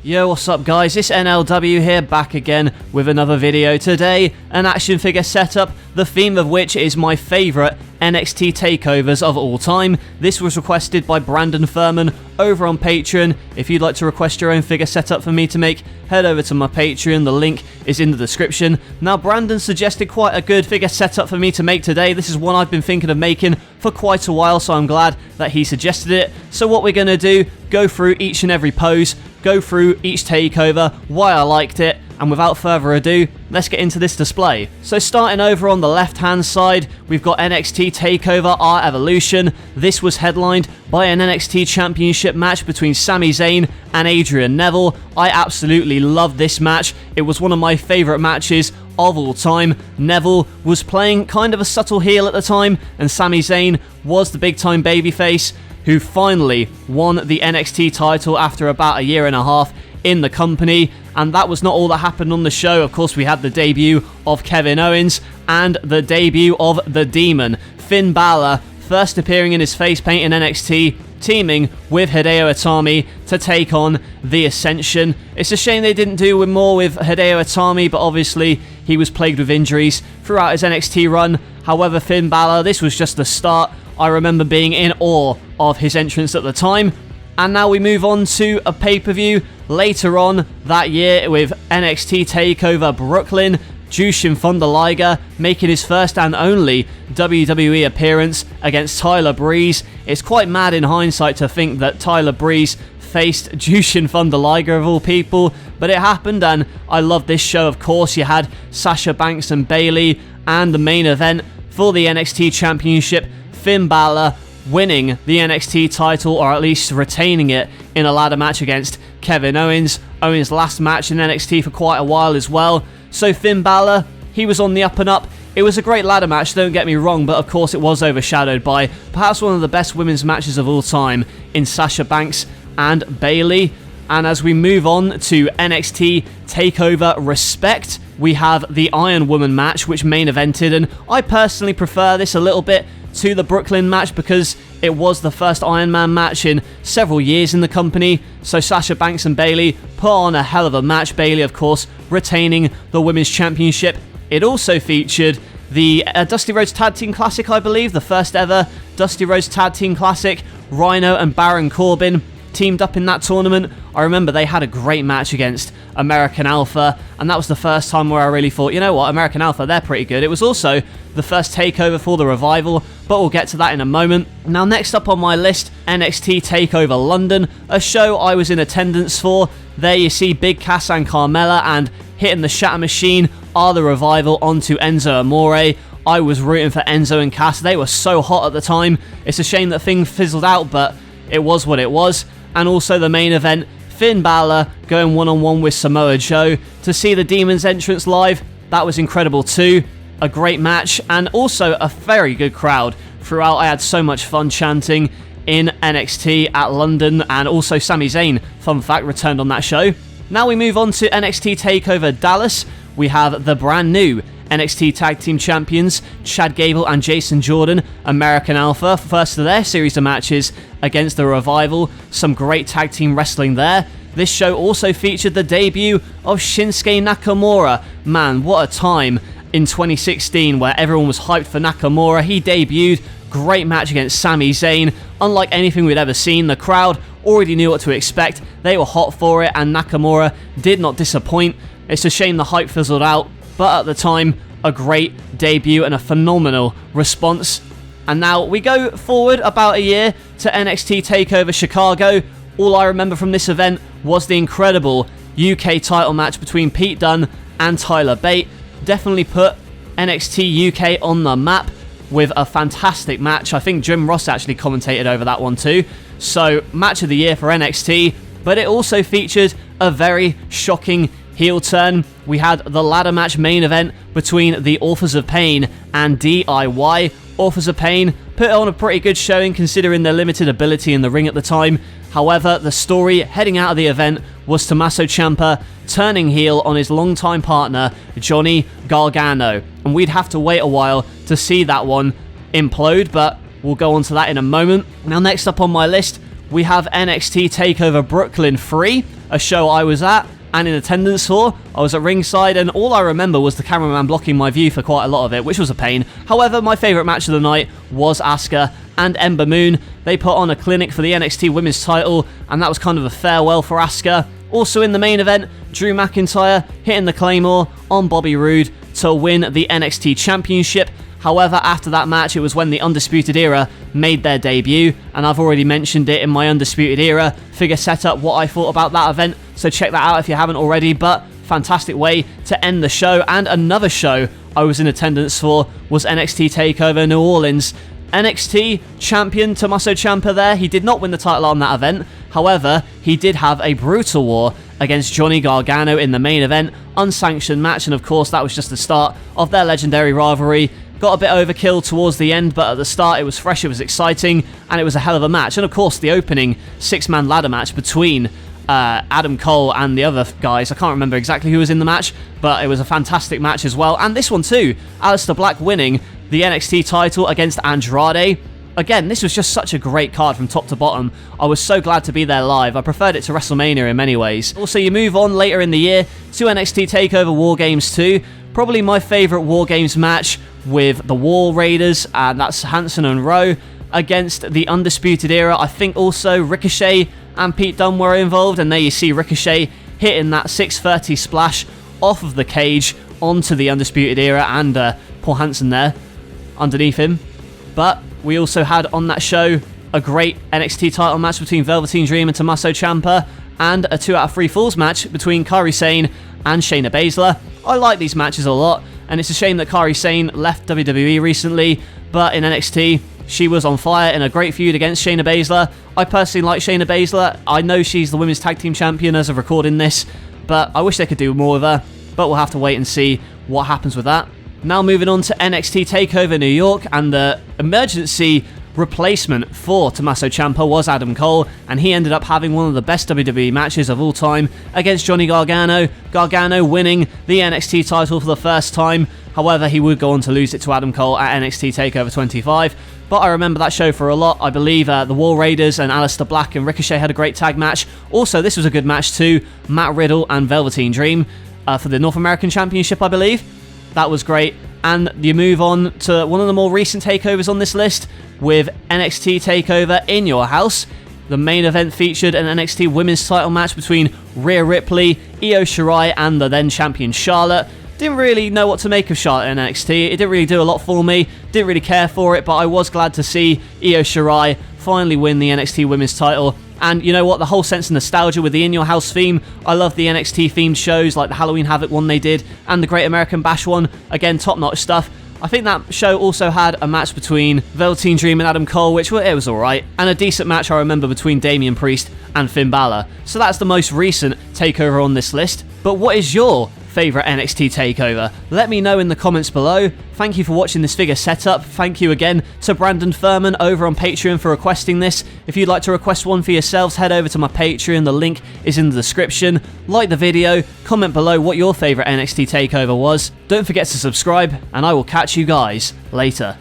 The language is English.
Yo, what's up guys, it's NLW here, back again with another video. Today, an action figure setup, the theme of which is my favourite NXT takeovers of all time. This was requested by Brandon Furman over on Patreon. If you'd like to request your own figure setup for me to make, head over to my Patreon, the link is in the description. Now, Brandon suggested quite a good figure setup for me to make today. This is one I've been thinking of making for quite a while, so I'm glad that he suggested it. So what we're going to do, go through each and every pose, go through each takeover, why I liked it, and without further ado, let's get into this display. So starting over on the left hand side, we've got NXT TakeOver R Evolution. This was headlined by an NXT Championship match between Sami Zayn and Adrian Neville. I absolutely loved this match. It was one of my favourite matches of all time. Neville was playing kind of a subtle heel at the time, and Sami Zayn was the big time babyface who finally won the NXT title after about a year and a half in the company. And that was not all that happened on the show. Of course, we had the debut of Kevin Owens and the debut of the Demon, Finn Balor, first appearing in his face paint in NXT, teaming with Hideo Itami to take on the Ascension. It's a shame they didn't do more with Hideo Itami, but obviously he was plagued with injuries throughout his NXT run. However, Finn Balor, this was just the start. I remember being in awe of his entrance at the time. And now we move on to a pay-per-view later on that year with NXT TakeOver Brooklyn. Jushin Thunder Liger making his first and only WWE appearance against Tyler Breeze. It's quite mad in hindsight to think that Tyler Breeze faced Jushin Thunder Liger of all people, but it happened, and I love this show. Of course, you had Sasha Banks and Bayley, and the main event for the NXT Championship, Finn Balor winning the NXT title, or at least retaining it in a ladder match against Kevin Owens. Owens' last match in NXT for quite a while as well. So Finn Balor, he was on the up and up. It was a great ladder match, don't get me wrong, but of course it was overshadowed by perhaps one of the best women's matches of all time in Sasha Banks and Bayley. And as we move on to NXT TakeOver Respect, we have the Iron Woman match, which main evented, and I personally prefer this a little bit to the Brooklyn match because it was the first Iron Man match in several years in the company. So Sasha Banks and Bayley put on a hell of a match. Bayley, of course, retaining the Women's Championship. It also featured the Dusty Rhodes Tag Team Classic, I believe, the first ever Dusty Rhodes Tag Team Classic. Rhino and Baron Corbin teamed up in that tournament. I remember they had a great match against American Alpha, and that was the first time where I really thought, you know what, American Alpha, they're pretty good. It was also the first takeover for the Revival, but we'll get to that in a moment. Now, next up on my list, NXT TakeOver London, a show I was in attendance for. There you see Big Cass and Carmella, and hitting the Shatter Machine are the Revival onto Enzo Amore. I was rooting for Enzo and Cass. They were so hot at the time. It's a shame that things fizzled out, but it was what it was. And also the main event, Finn Balor going one-on-one with Samoa Joe. To see the Demon's entrance live, that was incredible too. A great match, and also a very good crowd throughout. I had so much fun chanting in NXT at London, and also Sami Zayn, fun fact, returned on that show. Now we move on to NXT TakeOver Dallas. We have the brand new NXT Tag Team Champions, Chad Gable and Jason Jordan, American Alpha, first of their series of matches against the Revival. Some great tag team wrestling there. This show also featured the debut of Shinsuke Nakamura. Man, what a time in 2016 where everyone was hyped for Nakamura. He debuted, great match against Sami Zayn, unlike anything we'd ever seen. The crowd already knew what to expect. They were hot for it, and Nakamura did not disappoint. It's a shame the hype fizzled out, but at the time, a great debut and a phenomenal response. And now we go forward about a year to NXT TakeOver Chicago. All I remember from this event was the incredible UK title match between Pete Dunne and Tyler Bate. Definitely put NXT UK on the map with a fantastic match. I think Jim Ross actually commentated over that one too. So, match of the year for NXT, but it also featured a very shocking heel turn. We had the ladder match main event between the Authors of Pain and DIY. Authors of Pain put on a pretty good showing considering their limited ability in the ring at the time. However, the story heading out of the event was Tommaso Ciampa turning heel on his longtime partner, Johnny Gargano. And we'd have to wait a while to see that one implode, but we'll go on to that in a moment. Now, next up on my list, we have NXT TakeOver Brooklyn 3. a show I was at and in attendance for. I was at ringside, and all I remember was the cameraman blocking my view for quite a lot of it, which was a pain. However, my favourite match of the night was Asuka and Ember Moon. They put on a clinic for the NXT Women's title, and that was kind of a farewell for Asuka. Also in the main event, Drew McIntyre hitting the Claymore on Bobby Roode to win the NXT Championship. However, after that match, it was when the Undisputed Era made their debut, and I've already mentioned it in my Undisputed Era figure setup, what I thought about that event, so check that out if you haven't already. But fantastic way to end the show. And another show I was in attendance for was NXT TakeOver New Orleans. NXT champion Tommaso Ciampa there. He did not win the title on that event. However, he did have a brutal war against Johnny Gargano in the main event, unsanctioned match, and of course that was just the start of their legendary rivalry. Got a bit overkill towards the end, but at the start it was fresh, it was exciting, and it was a hell of a match. And of course the opening 6-man ladder match between Adam Cole and the other guys. I can't remember exactly who was in the match, but it was a fantastic match as well. And this one too, Aleister Black winning the NXT title against Andrade. Again, this was just such a great card from top to bottom. I was so glad to be there live. I preferred it to WrestleMania in many ways. Also, you move on later in the year to NXT TakeOver War Games 2. Probably my favourite War Games match with the War Raiders, and that's Hanson and Rowe, against the Undisputed Era. I think also Ricochet and Pete Dunne were involved, and there you see Ricochet hitting that 630 splash off of the cage onto the Undisputed Era, and Paul Hansen there underneath him. But we also had on that show a great NXT title match between Velveteen Dream and Tommaso Ciampa, and a 2 out of 3 falls match between Kairi Sane and Shayna Baszler. I like these matches a lot, and it's a shame that Kairi Sane left WWE recently, but in NXT she was on fire in a great feud against Shayna Baszler. I personally like Shayna Baszler. I know she's the Women's Tag Team Champion as of recording this, but I wish they could do more with her, but we'll have to wait and see what happens with that. Now moving on to NXT TakeOver New York, and the emergency replacement for Tommaso Ciampa was Adam Cole, and he ended up having one of the best WWE matches of all time against Johnny Gargano. Gargano winning the NXT title for the first time. However, he would go on to lose it to Adam Cole at NXT TakeOver 25. But I remember that show for a lot. I believe the War Raiders and Aleister Black and Ricochet had a great tag match. Also, this was a good match too. Matt Riddle and Velveteen Dream for the North American Championship, I believe. That was great. And you move on to one of the more recent takeovers on this list with NXT TakeOver In Your House. The main event featured an NXT Women's title match between Rhea Ripley, Io Shirai, and the then champion Charlotte. Didn't really know what to make of Charlotte in NXT. It didn't really do a lot for me. Didn't really care for it, but I was glad to see Io Shirai finally win the NXT Women's title. And you know what? The whole sense of nostalgia with the In Your House theme. I love the NXT themed shows like the Halloween Havoc one they did and the Great American Bash one. Again, top-notch stuff. I think that show also had a match between Velveteen Dream and Adam Cole, which it was alright. And a decent match I remember between Damian Priest and Finn Balor. So that's the most recent takeover on this list. But what is your favourite NXT takeover? Let me know in the comments below. Thank you for watching this figure setup. Thank you again to Brandon Furman over on Patreon for requesting this. If you'd like to request one for yourselves, head over to my Patreon. The link is in the description. Like the video, comment below what your favourite NXT takeover was. Don't forget to subscribe, and I will catch you guys later.